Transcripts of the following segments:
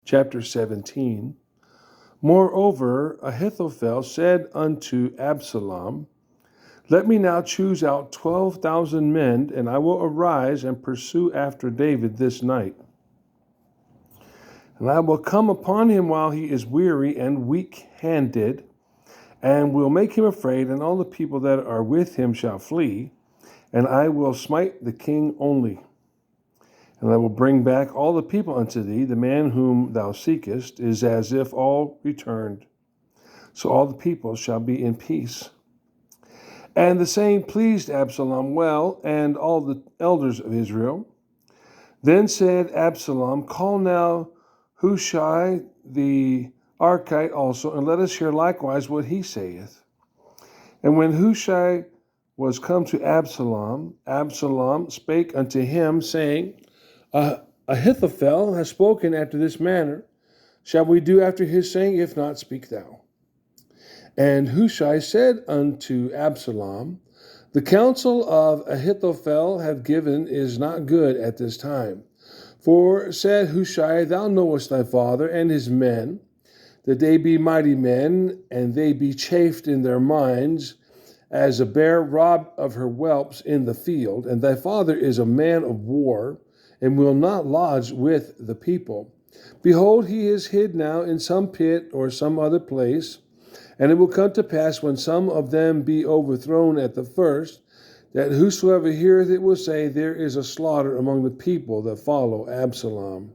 chapter 17. Moreover, Ahithophel said unto Absalom, Let me now choose out 12,000 men, and I will arise and pursue after David this night. And I will come upon him while he is weary and weak-handed, and will make him afraid, and all the people that are with him shall flee, and I will smite the king only. And I will bring back all the people unto thee. The man whom thou seekest is as if all returned. So all the people shall be in peace. And the saying pleased Absalom well, and all the elders of Israel. Then said Absalom, Call now Hushai the Archite also, and let us hear likewise what he saith. And when Hushai was come to Absalom, Absalom spake unto him, saying, Ahithophel has spoken after this manner. Shall we do after his saying? If not, speak thou. And Hushai said unto Absalom, The counsel of Ahithophel hath given is not good at this time. For said Hushai, Thou knowest thy father and his men, that they be mighty men, and they be chafed in their minds, as a bear robbed of her whelps in the field. And thy father is a man of war, and will not lodge with the people. Behold, he is hid now in some pit or some other place, and it will come to pass when some of them be overthrown at the first, that whosoever heareth it will say, There is a slaughter among the people that follow Absalom.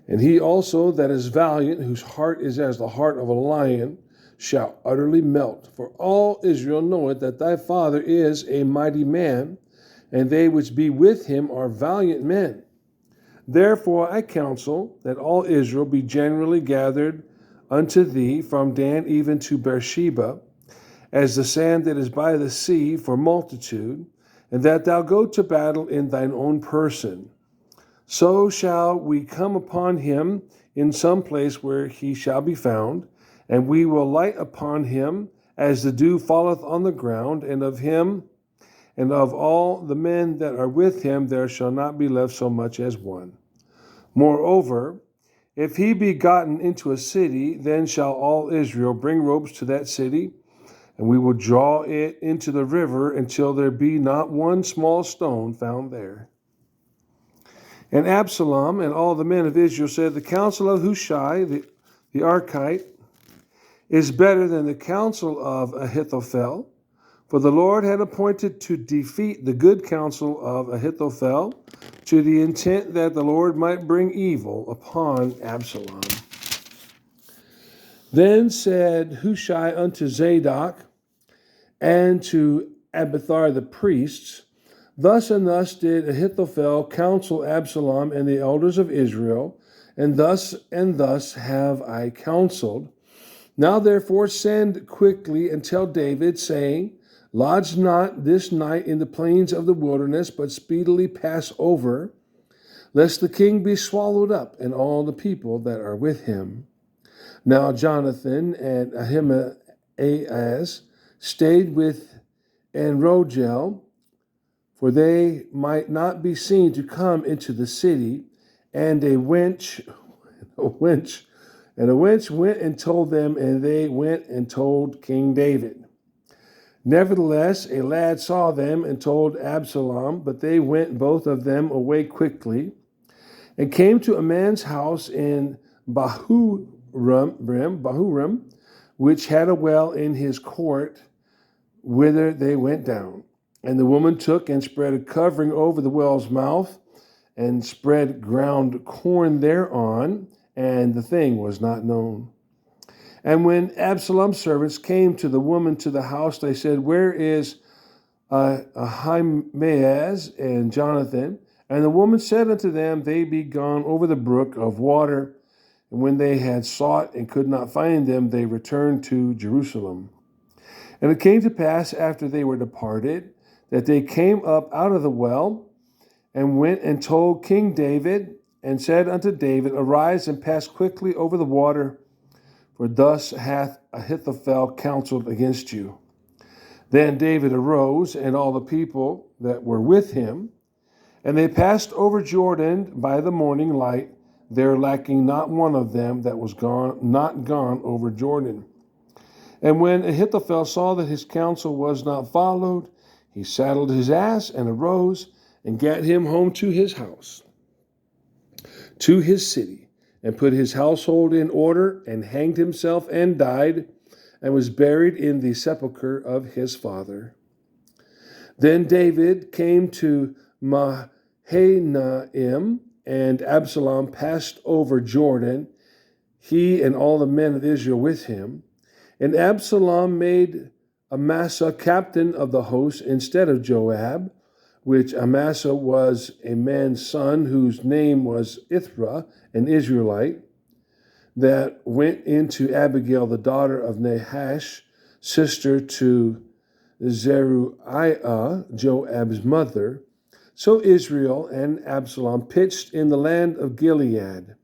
And he also that is valiant, whose heart is as the heart of a lion, shall utterly melt. For all Israel knoweth that thy father is a mighty man, and they which be with him are valiant men. Therefore I counsel that all Israel be generally gathered unto thee from Dan even to Beersheba, as the sand that is by the sea for multitude, and that thou go to battle in thine own person. So shall we come upon him in some place where he shall be found, and we will light upon him as the dew falleth on the ground, and of him and of all the men that are with him there shall not be left so much as one. Moreover, if he be gotten into a city, then shall all Israel bring ropes to that city, and we will draw it into the river until there be not one small stone found there. And Absalom and all the men of Israel said, The counsel of Hushai the Archite is better than the counsel of Ahithophel. For the Lord had appointed to defeat the good counsel of Ahithophel, to the intent that the Lord might bring evil upon Absalom. Then said Hushai unto Zadok and to Abiathar the priests, Thus and thus did Ahithophel counsel Absalom and the elders of Israel, and thus have I counseled. Now therefore send quickly and tell David, saying, Lodge not this night in the plains of the wilderness, but speedily pass over, lest the king be swallowed up, and all the people that are with him. Now Jonathan and Ahimaaz stayed with Enrogel, for they might not be seen to come into the city, and a wench went and told them, and they went and told King David. Nevertheless, a lad saw them and told Absalom, but they went both of them away quickly, and came to a man's house in Bahurim, which had a well in his court, whither they went down. And the woman took and spread a covering over the well's mouth, and spread ground corn thereon, and the thing was not known. And when Absalom's servants came to the woman to the house, they said, Where is Ahimaaz and Jonathan? And the woman said unto them, They be gone over the brook of water. And when they had sought and could not find them, they returned to Jerusalem. And it came to pass, after they were departed, that they came up out of the well, and went and told King David, and said unto David, Arise and pass quickly over the water, for thus hath Ahithophel counseled against you. Then David arose, and all the people that were with him, and they passed over Jordan by the morning light, there lacking not one of them that was not gone over Jordan. And when Ahithophel saw that his counsel was not followed, he saddled his ass and arose and gat him home to his house, to his city, and put his household in order, and hanged himself and died, and was buried in the sepulchre of his father. Then David came to Mahanaim, and Absalom passed over Jordan, he and all the men of Israel with him. And Absalom made Amasa captain of the host instead of Joab, which Amasa was a man's son whose name was Ithra, an Israelite, that went into Abigail, the daughter of Nahash, sister to Zeruiah, Joab's mother. So Israel and Absalom pitched in the land of Gilead.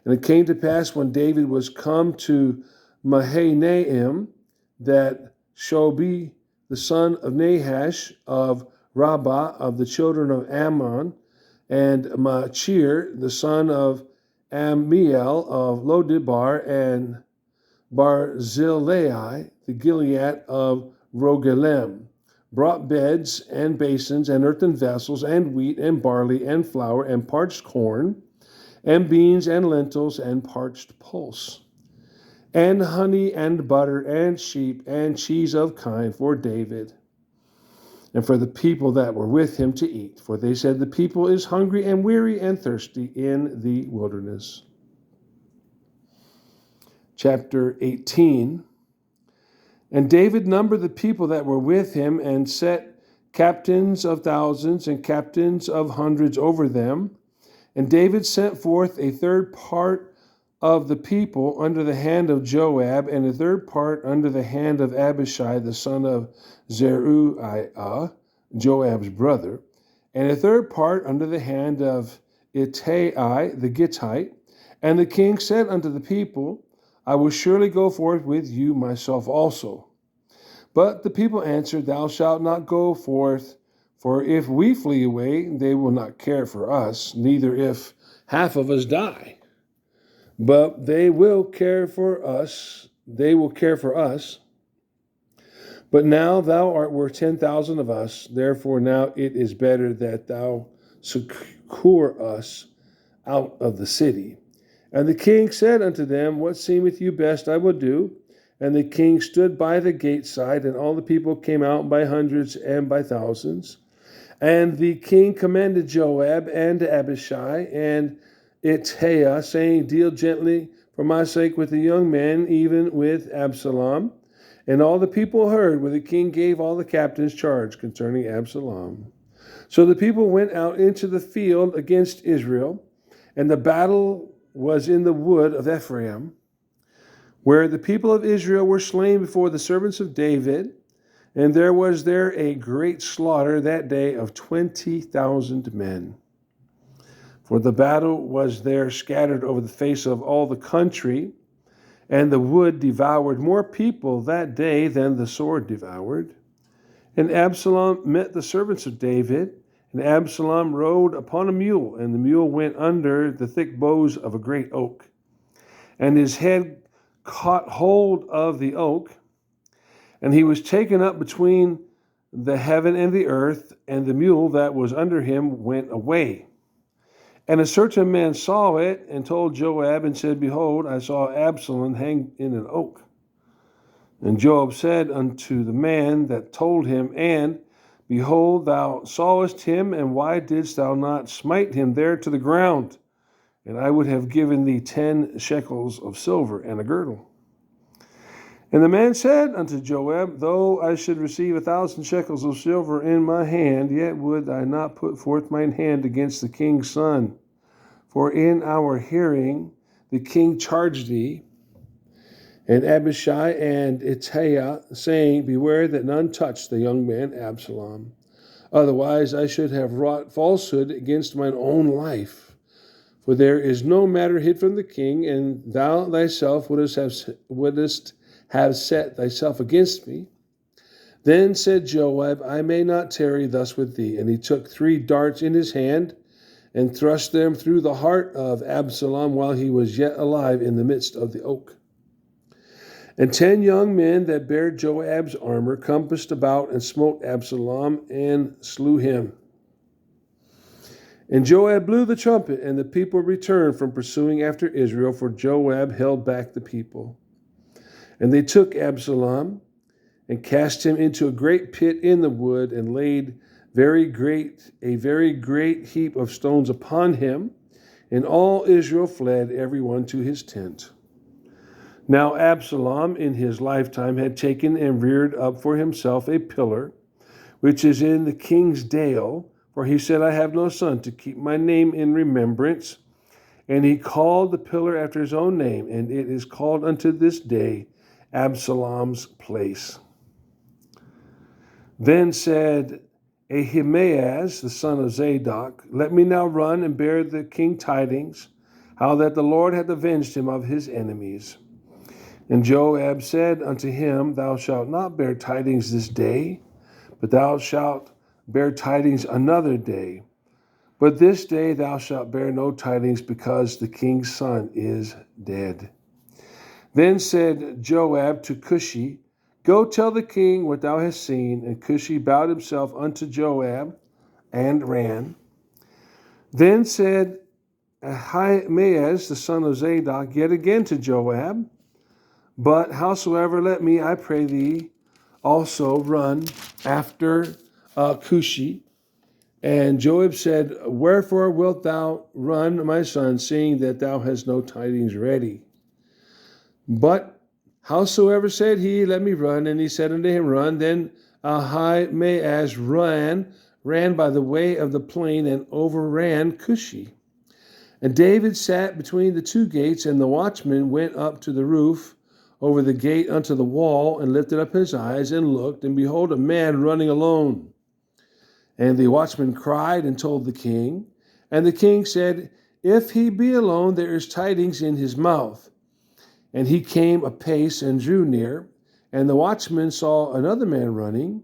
And it came to pass when David was come to Mahanaim, that Shobi, the son of Nahash of Rabbah of the children of Ammon, and Machir, the son of Ammiel of Lodebar, and Barzillai, the Gilead of Rogelem, brought beds and basins and earthen vessels and wheat and barley and flour and parched corn and beans and lentils and parched pulse and honey and butter and sheep and cheese of kine for David and for the people that were with him to eat. For they said, the people is hungry and weary and thirsty in the wilderness. Chapter 18. And David numbered the people that were with him, and set captains of thousands and captains of hundreds over them. And David sent forth a third part of the people under the hand of Joab, and a third part under the hand of Abishai, the son of Zeruiah, Joab's brother, and a third part under the hand of Ittai the Gittite. And the king said unto the people, I will surely go forth with you myself also. But the people answered, Thou shalt not go forth, for if we flee away, they will not care for us, neither if half of us die. But they will care for us. But now thou art worth 10,000 of us. Therefore now it is better that thou succor us out of the city. And the king said unto them, What seemeth you best I will do. And the king stood by the gate side, and all the people came out by hundreds and by thousands. And the king commanded Joab and Abishai and Ittai, saying, Deal gently for my sake with the young men, even with Absalom. And all the people heard when the king gave all the captains charge concerning Absalom. So the people went out into the field against Israel, and the battle was in the wood of Ephraim, where the people of Israel were slain before the servants of David. And there was there a great slaughter that day of 20,000 men. For the battle was there scattered over the face of all the country, and the wood devoured more people that day than the sword devoured. And Absalom met the servants of David, and Absalom rode upon a mule, and the mule went under the thick boughs of a great oak. And his head caught hold of the oak, and he was taken up between the heaven and the earth, and the mule that was under him went away. And a certain man saw it, and told Joab, and said, Behold, I saw Absalom hang in an oak. And Joab said unto the man that told him, And, behold, thou sawest him, and why didst thou not smite him there to the ground? And I would have given thee 10 shekels of silver and a girdle. And the man said unto Joab, Though I should receive 1,000 shekels of silver in my hand, yet would I not put forth mine hand against the king's son. For in our hearing the king charged thee, and Abishai and Ittai, saying, Beware that none touch the young man Absalom. Otherwise I should have wrought falsehood against mine own life. For there is no matter hid from the king, and thou thyself wouldest have set thyself against me. Then said Joab, I may not tarry thus with thee. And he took 3 darts in his hand, and thrust them through the heart of Absalom while he was yet alive in the midst of the oak. And 10 young men that bare Joab's armor compassed about and smote Absalom and slew him. And Joab blew the trumpet, and the people returned from pursuing after Israel, for Joab held back the people. And they took Absalom and cast him into a great pit in the wood, and laid a very great heap of stones upon him. And all Israel fled, every one to his tent. Now Absalom in his lifetime had taken and reared up for himself a pillar, which is in the king's dale, for he said, I have no son to keep my name in remembrance. And he called the pillar after his own name, and it is called unto this day Absalom's place. Then said Ahimaaz, the son of Zadok, let me now run and bear the king tidings, how that the Lord hath avenged him of his enemies. And Joab said unto him, Thou shalt not bear tidings this day, but thou shalt bear tidings another day. But this day thou shalt bear no tidings, because the king's son is dead. Then said Joab to Cushi, Go tell the king what thou hast seen. And Cushi bowed himself unto Joab and ran. Then said Ahimaaz, the son of Zadok, yet again to Joab, But howsoever, let me, I pray thee, also run after Cushi. And Joab said, Wherefore wilt thou run, my son, seeing that thou hast no tidings ready? But howsoever, said he, let me run. And he said unto him, Run. Then Ahimaaz ran by the way of the plain, and overran Cushi. And David sat between the two gates, and the watchman went up to the roof over the gate unto the wall, and lifted up his eyes, and looked, and behold, a man running alone. And the watchman cried and told the king. And the king said, If he be alone, there is tidings in his mouth. And he came apace and drew near. And the watchman saw another man running.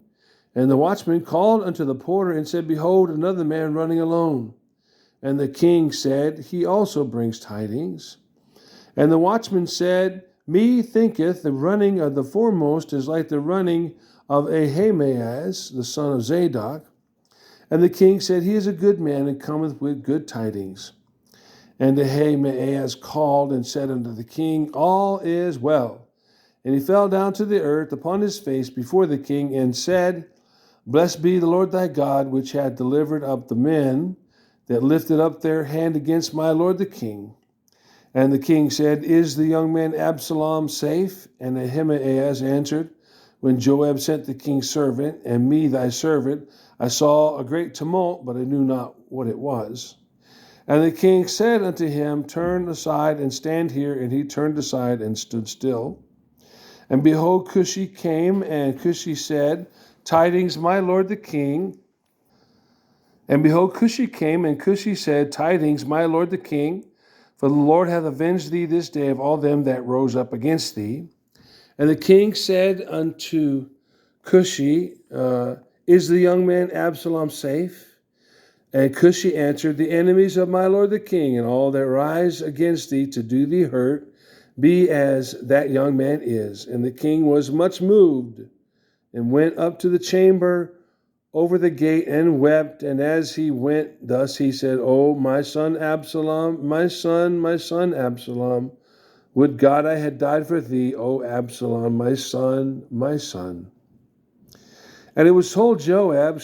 And the watchman called unto the porter and said, Behold, another man running alone. And the king said, He also brings tidings. And the watchman said, Me thinketh the running of the foremost is like the running of Ahimaaz, the son of Zadok. And the king said, He is a good man, and cometh with good tidings. And Ahimaaz called and said unto the king, All is well. And he fell down to the earth upon his face before the king, and said, Blessed be the Lord thy God, which hath delivered up the men that lifted up their hand against my lord the king. And the king said, Is the young man Absalom safe? And Ahimaaz answered, When Joab sent the king's servant, and me thy servant, I saw a great tumult, but I knew not what it was. And the king said unto him, Turn aside and stand here. And he turned aside and stood still. And behold, Cushi came, and Cushi said, Tidings, my lord the king. And behold, Cushi came, and Cushi said, Tidings, my lord the king, for the Lord hath avenged thee this day of all them that rose up against thee. And the king said unto Cushi, Is the young man Absalom safe? And Cushi answered, The enemies of my lord the king, and all that rise against thee to do thee hurt, be as that young man is. And the king was much moved, and went up to the chamber over the gate, and wept. And as he went thus, he said, O my son Absalom, my son Absalom, would God I had died for thee, O Absalom, my son, my son. And it was told Joab,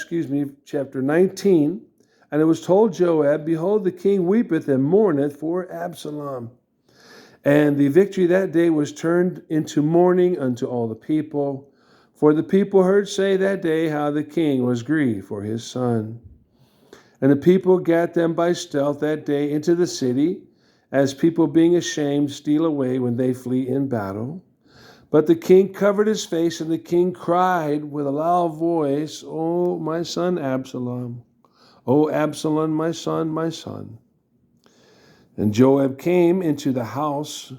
chapter 19, and it was told Joab, Behold, the king weepeth and mourneth for Absalom. And the victory that day was turned into mourning unto all the people. For the people heard say that day how the king was grieved for his son. And the people gat them by stealth that day into the city, as people being ashamed steal away when they flee in battle. But the king covered his face, and the king cried with a loud voice, O my son Absalom, O Absalom, my son, my son. And Joab came into the house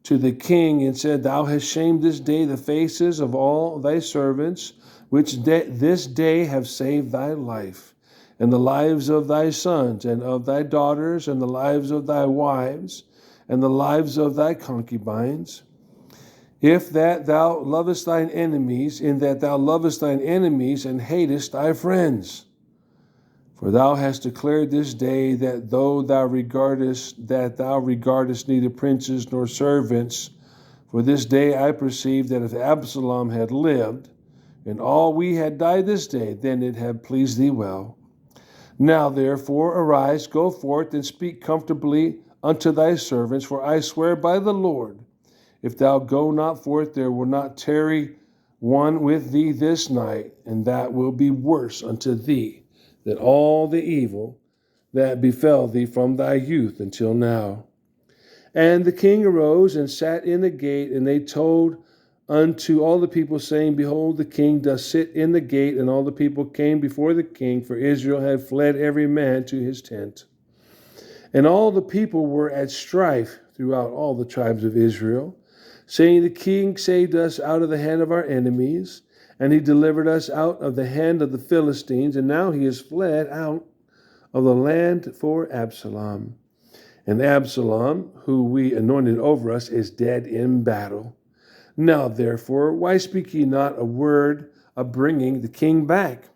to the king and said, Thou hast shamed this day the faces of all thy servants, which this day have saved thy life. and the lives of thy sons and of thy daughters, and the lives of thy wives, and the lives of thy concubines, if that thou lovest thine enemies, in that thou lovest thine enemies and hatest thy friends. For thou hast declared this day that though thou regardest neither princes nor servants, for this day I perceive that if Absalom had lived, and all we had died this day, then it had pleased thee well. Now therefore arise, go forth, and speak comfortably unto thy servants, for I swear by the Lord, if thou go not forth, there will not tarry one with thee this night, and that will be worse unto thee than all the evil that befell thee from thy youth until now. And the king arose and sat in the gate, and they told unto all the people, saying, Behold, the king doth sit in the gate. And all the people came before the king, for Israel had fled every man to his tent. And all the people were at strife throughout all the tribes of Israel, saying, The king saved us out of the hand of our enemies, and he delivered us out of the hand of the Philistines, and now he is fled out of the land for Absalom. And Absalom, who we anointed over us, is dead in battle. Now therefore, why speak ye not a word of bringing the king back?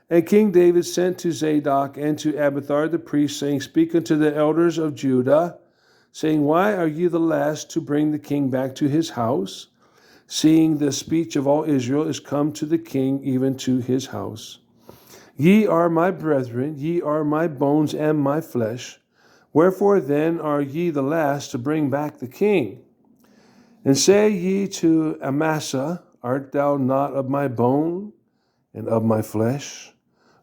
And King David sent to Zadok and to Abiathar the priest, saying, Speak unto the elders of Judah, saying, Why are ye the last to bring the king back to his house, seeing the speech of all Israel is come to the king, even to his house? Ye are my brethren, ye are my bones and my flesh. Wherefore then are ye the last to bring back the king? And say ye to Amasa, Art thou not of my bone and of my flesh?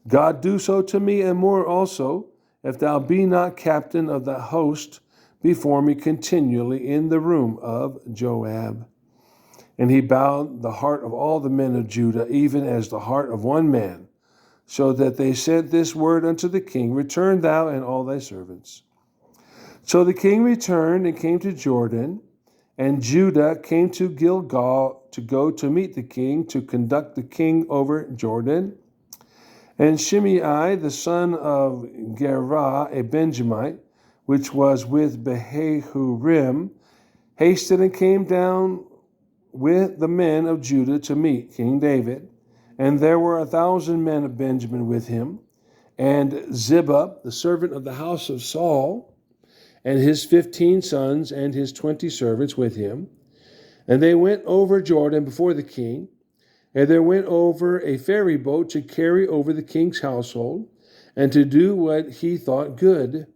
God do so to me, and more also, if thou be not captain of the host before me continually in the room of Joab. And he bowed the heart of all the men of Judah, even as the heart of one man, so that they sent this word unto the king, Return thou and all thy servants. So the king returned and came to Jordan, and Judah came to Gilgal to go to meet the king, to conduct the king over Jordan. And Shimei, the son of Gerah, a Benjamite, which was with Behahurim, hasted and came down with the men of Judah to meet King David. And there were 1,000 men of Benjamin with him, and Ziba, the servant of the house of Saul, and his 15 sons and his 20 servants with him. And they went over Jordan before the king, and there went over a ferry boat to carry over the king's household, and to do what he thought good.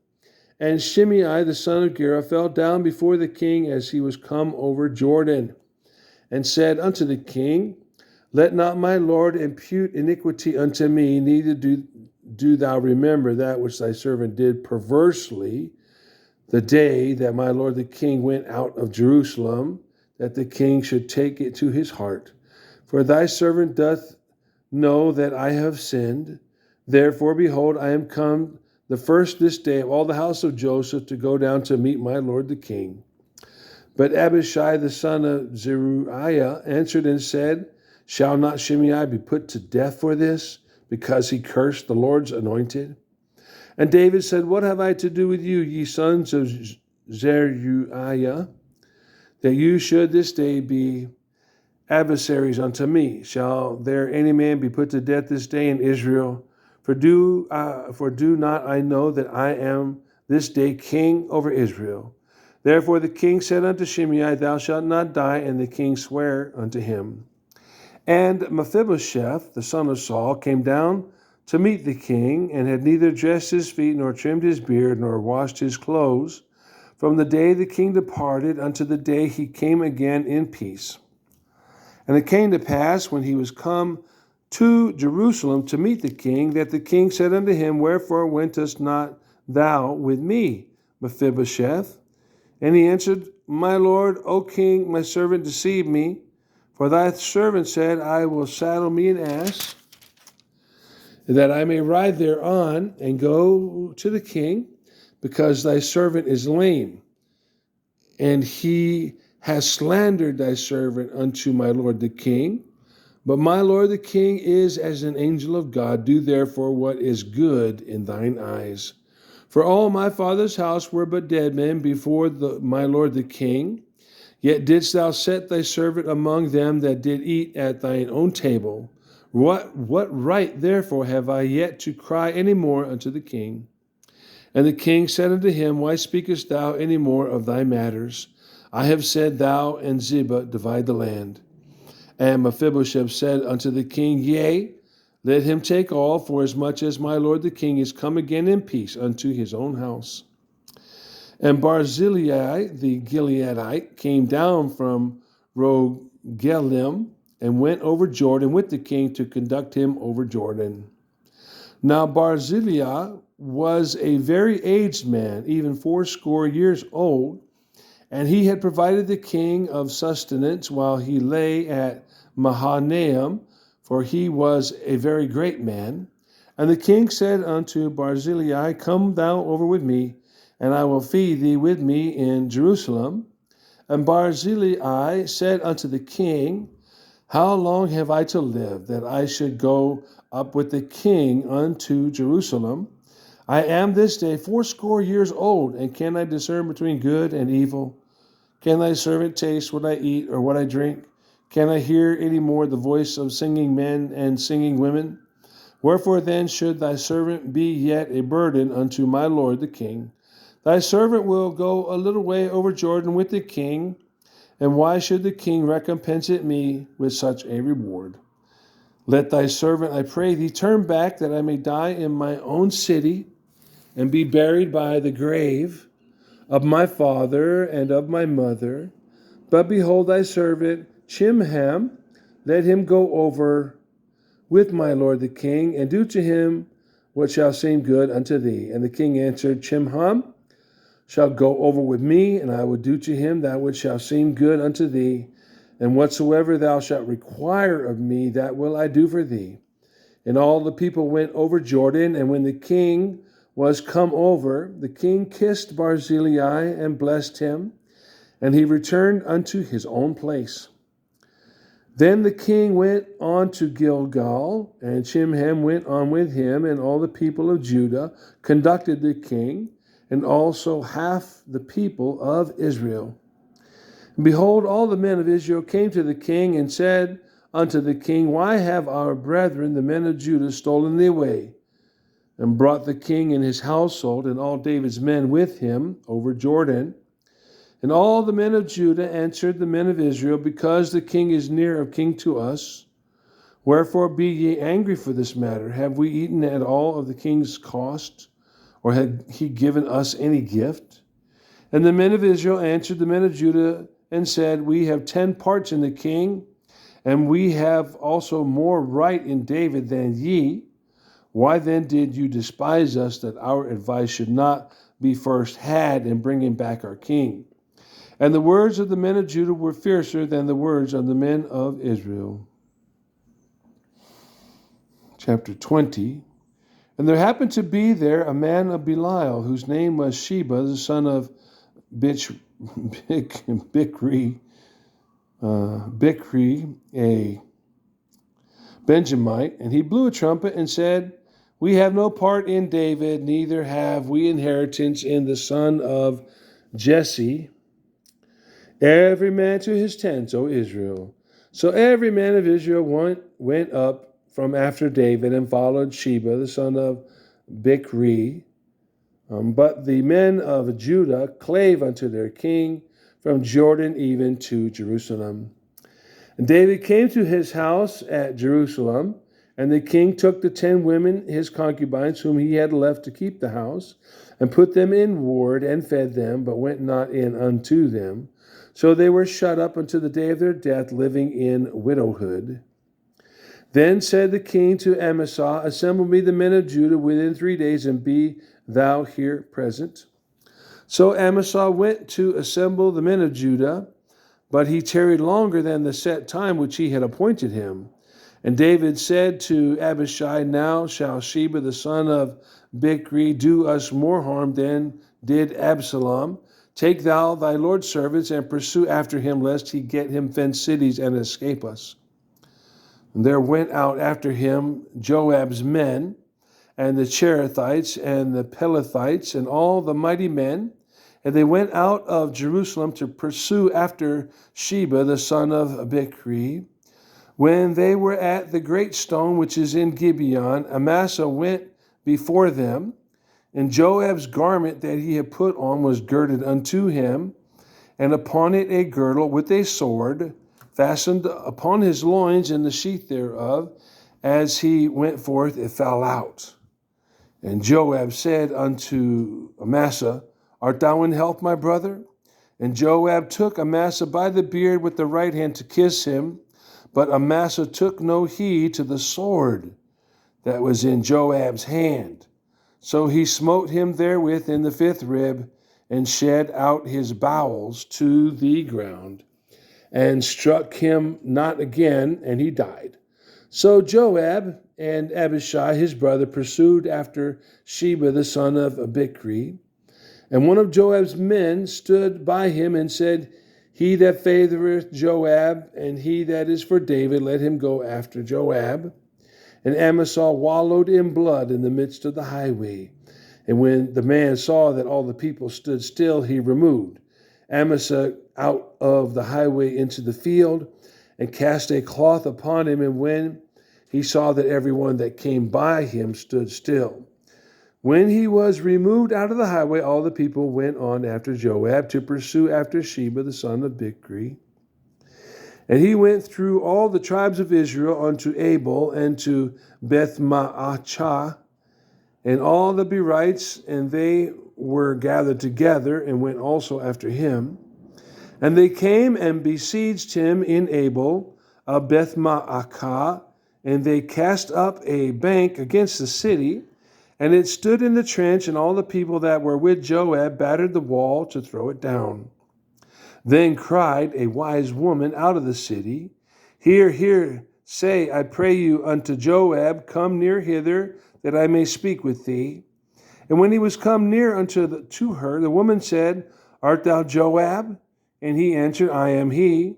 And Shimei, the son of Gera, fell down before the king as he was come over Jordan, and said unto the king, Let not my lord impute iniquity unto me, neither do thou remember that which thy servant did perversely, the day that my lord the king went out of Jerusalem, that the king should take it to his heart. For thy servant doth know that I have sinned. Therefore, behold, I am come the first this day of all the house of Joseph to go down to meet my lord the king. But Abishai the son of Zeruiah answered and said, Shall not Shimei be put to death for this, because he cursed the Lord's anointed? And David said, What have I to do with you, ye sons of Zeruiah, that you should this day be adversaries unto me? Shall there any man be put to death this day in Israel? For do not I know that I am this day king over Israel? Therefore the king said unto Shimei, Thou shalt not die. And the king sware unto him. And Mephibosheth, the son of Saul, came down to meet the king, and had neither dressed his feet, nor trimmed his beard, nor washed his clothes, from the day the king departed unto the day he came again in peace. And it came to pass, when he was come to Jerusalem to meet the king, that the king said unto him, Wherefore wentest not thou with me, Mephibosheth? And he answered, My lord, O king, my servant deceived me. For thy servant said, I will saddle me an ass, that I may ride thereon and go to the king, because thy servant is lame. And he has slandered thy servant unto my lord the king. But my lord the king is as an angel of God. Do therefore what is good in thine eyes. For all my father's house were but dead men before my lord the king. Yet didst thou set thy servant among them that did eat at thine own table. What right therefore have I yet to cry any more unto the king? And the king said unto him, Why speakest thou any more of thy matters? I have said, Thou and Ziba divide the land. And Mephibosheth said unto the king, Yea, let him take all, forasmuch as my lord the king is come again in peace unto his own house. And Barzillai the Gileadite came down from Rogelim and went over Jordan with the king to conduct him over Jordan. Now Barzillai was a very aged man, even 80 years old, and he had provided the king of sustenance while he lay at Mahanaim, for he was a very great man. And the king said unto Barzillai, Come thou over with me, and I will feed thee with me in Jerusalem. And Barzillai said unto the king, How long have I to live, that I should go up with the king unto Jerusalem? I am this day 80 years old, and can I discern between good and evil? Can thy servant taste what I eat or what I drink? Can I hear any more the voice of singing men and singing women? Wherefore then should thy servant be yet a burden unto my lord the king? Thy servant will go a little way over Jordan with the king, and why should the king recompense it me with such a reward? Let thy servant, I pray thee, turn back, that I may die in my own city, and be buried by the grave of my father and of my mother. But behold, thy servant Chimham, let him go over with my lord the king, and do to him what shall seem good unto thee. And the king answered, Chimham shall go over with me, and I will do to him that which shall seem good unto thee. And whatsoever thou shalt require of me, that will I do for thee. And all the people went over Jordan, and when the king was come over, the king kissed Barzillai and blessed him, and he returned unto his own place. Then the king went on to Gilgal, and Chimham went on with him, and all the people of Judah conducted the king, and also half the people of Israel. And behold, all the men of Israel came to the king and said unto the king, Why have our brethren, the men of Judah, stolen thee away? And brought the king and his household and all David's men with him over Jordan. And all the men of Judah answered the men of Israel, Because the king is near of king to us. Wherefore be ye angry for this matter? Have we eaten at all of the king's cost? Or had he given us any gift? And the men of Israel answered the men of Judah and said, We have 10 parts in the king, and we have also more right in David than ye. Why then did you despise us, that our advice should not be first had in bringing back our king? And the words of the men of Judah were fiercer than the words of the men of Israel. Chapter 20. And there happened to be there a man of Belial, whose name was Sheba, the son of Bichri, a Benjamite, and he blew a trumpet and said, We have no part in David, neither have we inheritance in the son of Jesse. Every man to his tents, O Israel. So every man of Israel went up from after David and followed Sheba, the son of Bichri. But the men of Judah clave unto their king from Jordan even to Jerusalem. And David came to his house at Jerusalem, and the king took the 10 women, his concubines, whom he had left to keep the house, and put them in ward and fed them, but went not in unto them. So they were shut up unto the day of their death, living in widowhood. Then said the king to Amasa, Assemble me the men of Judah within 3 days, and be thou here present. So Amasa went to assemble the men of Judah, but he tarried longer than the set time which he had appointed him. And David said to Abishai, Now shall Sheba the son of Bichri do us more harm than did Absalom. Take thou thy Lord's servants and pursue after him, lest he get him fenced cities and escape us. And there went out after him Joab's men, and the Cherethites, and the Pelethites, and all the mighty men. And they went out of Jerusalem to pursue after Sheba, the son of Bichri. When they were at the great stone which is in Gibeon, Amasa went before them, and Joab's garment that he had put on was girded unto him, and upon it a girdle with a sword fastened upon his loins, in the sheath thereof. As he went forth, it fell out. And Joab said unto Amasa, Art thou in health, my brother? And Joab took Amasa by the beard with the right hand to kiss him, but Amasa took no heed to the sword that was in Joab's hand. So he smote him therewith in the fifth rib, and shed out his bowels to the ground, and struck him not again, and he died. So Joab and Abishai his brother pursued after Sheba the son of Bichri. And one of Joab's men stood by him and said, He that favoureth Joab, and he that is for David, let him go after Joab. And Amasa wallowed in blood in the midst of the highway. And when the man saw that all the people stood still, he removed Amasa out of the highway into the field, and cast a cloth upon him. And when he saw that everyone that came by him stood still, when he was removed out of the highway, all the people went on after Joab to pursue after Sheba the son of Bichri. And he went through all the tribes of Israel unto Abel and to Beth-maachah, and all the Berites, and they were gathered together, and went also after him. And they came and besieged him in Abel of Beth-maachah, and they cast up a bank against the city, and it stood in the trench, and all the people that were with Joab battered the wall to throw it down. Then cried a wise woman out of the city, Hear, hear, say, I pray you, unto Joab, Come near hither, that I may speak with thee. And when he was come near to her, the woman said, Art thou Joab? And he answered, I am he.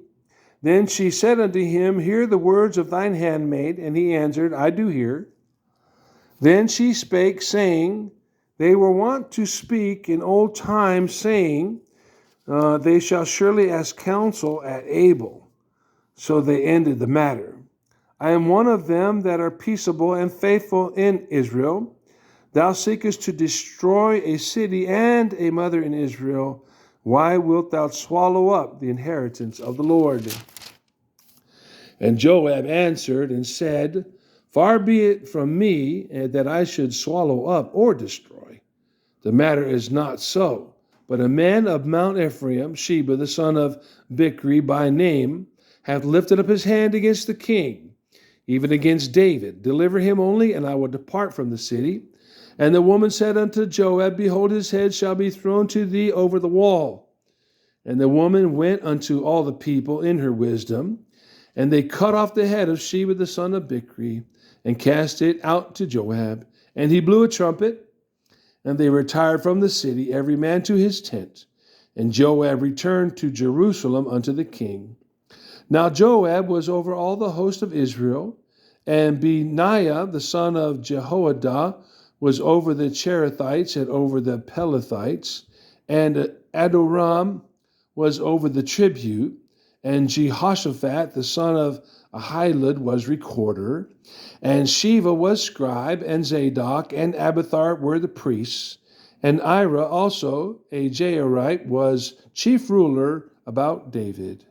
Then she said unto him, Hear the words of thine handmaid. And he answered, I do hear. Then she spake, saying, They were wont to speak in old times, saying, They shall surely ask counsel at Abel. So they ended the matter. I am one of them that are peaceable and faithful in Israel. Thou seekest to destroy a city and a mother in Israel. Why wilt thou swallow up the inheritance of the Lord? And Joab answered and said, Far be it from me that I should swallow up or destroy. The matter is not so. But a man of Mount Ephraim, Sheba the son of Bichri by name, hath lifted up his hand against the king, even against David. Deliver him only, and I will depart from the city. And the woman said unto Joab, Behold, his head shall be thrown to thee over the wall. And the woman went unto all the people in her wisdom, and they cut off the head of Sheba the son of Bichri, and cast it out to Joab. And he blew a trumpet, and they retired from the city, every man to his tent. And Joab returned to Jerusalem unto the king. Now Joab was over all the host of Israel, and Benaiah the son of Jehoiada was over the Cherethites and over the Pelethites, and Adoram was over the tribute, and Jehoshaphat the son of Ahilud was recorder, and Sheva was scribe, and Zadok and Abiathar were the priests, and Ira also, a Jairite, was chief ruler about David.